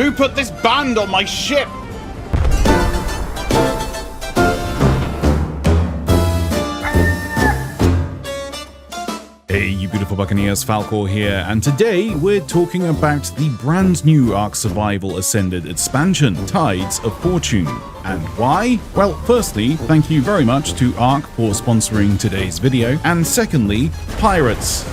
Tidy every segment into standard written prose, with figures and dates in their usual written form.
Who put this band on my ship? Hey, you beautiful Buccaneers, Falcore here, and today we're talking about the brand new ARK Survival Ascended expansion, Tides of Fortune. And why? Well, firstly, thank you very much to ARK for sponsoring today's video, and secondly, pirates.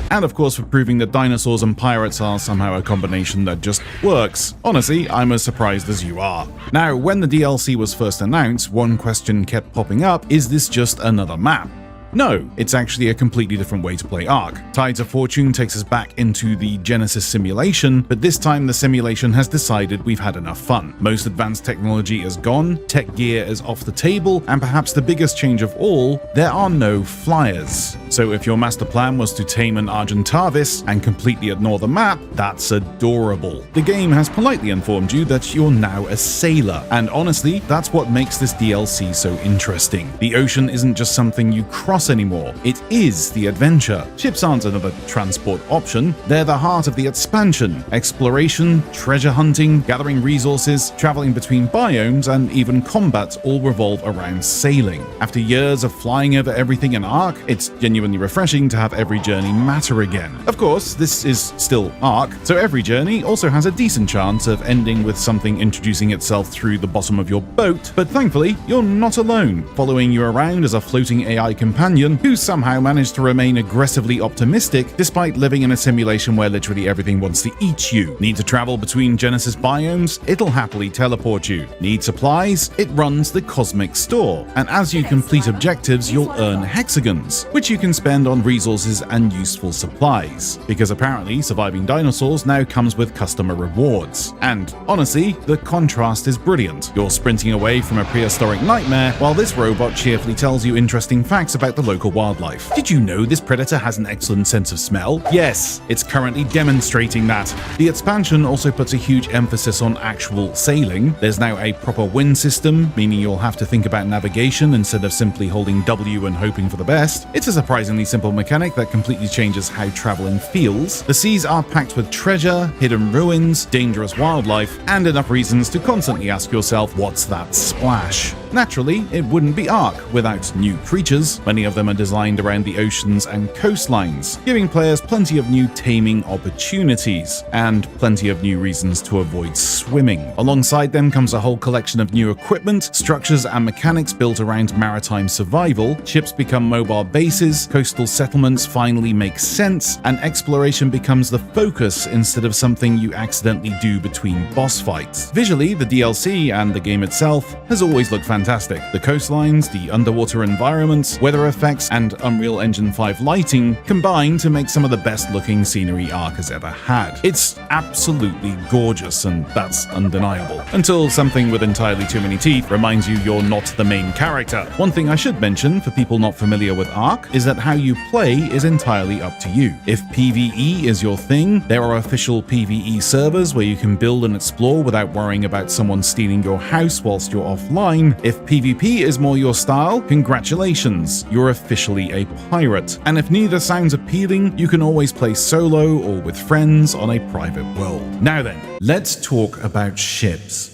And of course for proving that dinosaurs and pirates are somehow a combination that just works. Honestly, I'm as surprised as you are. Now, when the DLC was first announced, one question kept popping up: is this just another map? No, it's actually a completely different way to play ARK. Tides of Fortune takes us back into the Genesis simulation, but this time the simulation has decided we've had enough fun. Most advanced technology is gone, tech gear is off the table, and perhaps the biggest change of all, there are no flyers. So if your master plan was to tame an Argentavis and completely ignore the map, that's adorable. The game has politely informed you that you're now a sailor, and honestly, that's what makes this DLC so interesting. The ocean isn't just something you cross anymore, it is the adventure. Ships aren't another transport option, they're the heart of the expansion. Exploration, treasure hunting, gathering resources, traveling between biomes, and even combat all revolve around sailing. After years of flying over everything in ARK, it's genuinely refreshing to have every journey matter again. Of course, this is still ARK, so every journey also has a decent chance of ending with something introducing itself through the bottom of your boat, but thankfully, you're not alone. Following you around as a floating AI companion who somehow managed to remain aggressively optimistic despite living in a simulation where literally everything wants to eat you. Need to travel between Genesis biomes? It'll happily teleport you. Need supplies? It runs the Cosmic Store. And as you complete objectives, you'll earn hexagons, which you can spend on resources and useful supplies. Because apparently, surviving dinosaurs now comes with customer rewards. And honestly, the contrast is brilliant. You're sprinting away from a prehistoric nightmare, while this robot cheerfully tells you interesting facts about the local wildlife. Did you know this predator has an excellent sense of smell? Yes, it's currently demonstrating that. The expansion also puts a huge emphasis on actual sailing. There's now a proper wind system, meaning you'll have to think about navigation instead of simply holding W and hoping for the best. It's a surprisingly simple mechanic that completely changes how traveling feels. The seas are packed with treasure, hidden ruins, dangerous wildlife, and enough reasons to constantly ask yourself, what's that splash? Naturally, it wouldn't be ARK without new creatures. Many of them are designed around the oceans and coastlines, giving players plenty of new taming opportunities and plenty of new reasons to avoid swimming. Alongside them comes a whole collection of new equipment, structures, and mechanics built around maritime survival. Ships become mobile bases, coastal settlements finally make sense, and exploration becomes the focus instead of something you accidentally do between boss fights. Visually, the DLC and the game itself has always looked fantastic. The coastlines, the underwater environments, weather effects, and Unreal Engine 5 lighting combine to make some of the best looking scenery ARK has ever had. It's absolutely gorgeous, and that's undeniable. Until something with entirely too many teeth reminds you you're not the main character. One thing I should mention for people not familiar with ARK is that how you play is entirely up to you. If PvE is your thing, there are official PvE servers where you can build and explore without worrying about someone stealing your house whilst you're offline. If PvP is more your style, congratulations, you're officially a pirate. And if neither sounds appealing, you can always play solo or with friends on a private world. Now then, let's talk about ships.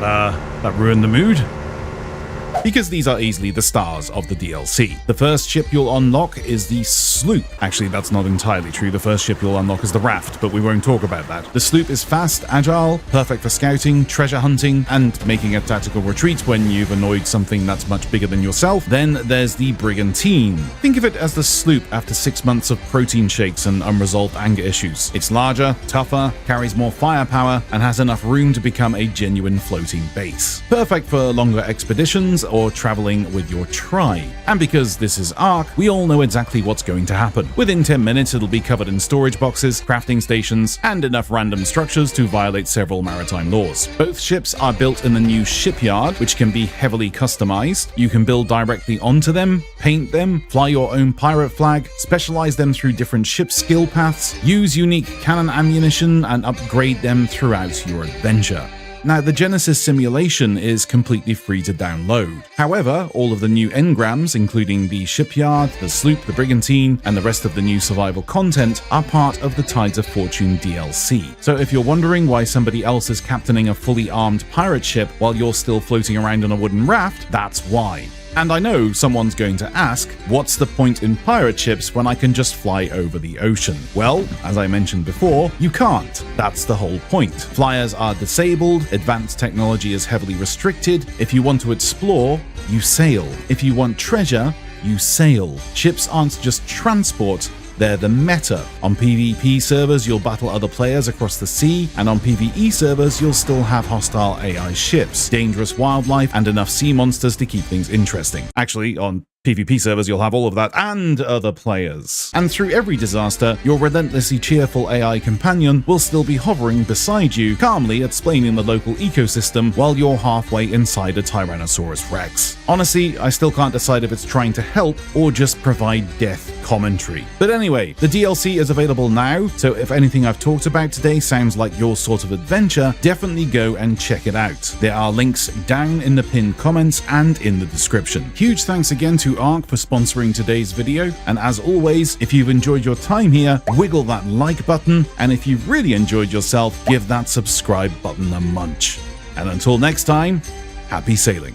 that ruined the mood. Because these are easily the stars of the DLC. The first ship you'll unlock is the sloop. Actually, that's not entirely true. The first ship you'll unlock is the raft, but we won't talk about that. The sloop is fast, agile, perfect for scouting, treasure hunting, and making a tactical retreat when you've annoyed something that's much bigger than yourself. Then there's the brigantine. Think of it as the sloop after 6 months of protein shakes and unresolved anger issues. It's larger, tougher, carries more firepower, and has enough room to become a genuine floating base. Perfect for longer expeditions or traveling with your tribe. And because this is ARK, we all know exactly what's going to happen. Within 10 minutes, it'll be covered in storage boxes, crafting stations, and enough random structures to violate several maritime laws. Both ships are built in the new shipyard, which can be heavily customized. You can build directly onto them, paint them, fly your own pirate flag, specialize them through different ship skill paths, use unique cannon ammunition, and upgrade them throughout your adventure. Now, the Genesis simulation is completely free to download. However, all of the new engrams, including the shipyard, the sloop, the brigantine, and the rest of the new survival content, are part of the Tides of Fortune DLC. So if you're wondering why somebody else is captaining a fully armed pirate ship while you're still floating around on a wooden raft, that's why. And I know someone's going to ask, what's the point in pirate ships when I can just fly over the ocean? Well, as I mentioned before, you can't. That's the whole point. Flyers are disabled, advanced technology is heavily restricted. If you want to explore, you sail. If you want treasure, you sail. Ships aren't just transport, they're the meta. On PvP servers, you'll battle other players across the sea, and on PvE servers, you'll still have hostile AI ships, dangerous wildlife, and enough sea monsters to keep things interesting. Actually, on PvP servers, you'll have all of that and other players. And through every disaster, your relentlessly cheerful AI companion will still be hovering beside you, calmly explaining the local ecosystem while you're halfway inside a Tyrannosaurus Rex. Honestly, I still can't decide if it's trying to help or just provide death commentary. But anyway, the DLC is available now, so if anything I've talked about today sounds like your sort of adventure, definitely go and check it out. There are links down in the pinned comments and in the description. Huge thanks again to ARK for sponsoring today's video, and as always, if you've enjoyed your time here, wiggle that like button, and if you've really enjoyed yourself, give that subscribe button a munch. And until next time, happy sailing.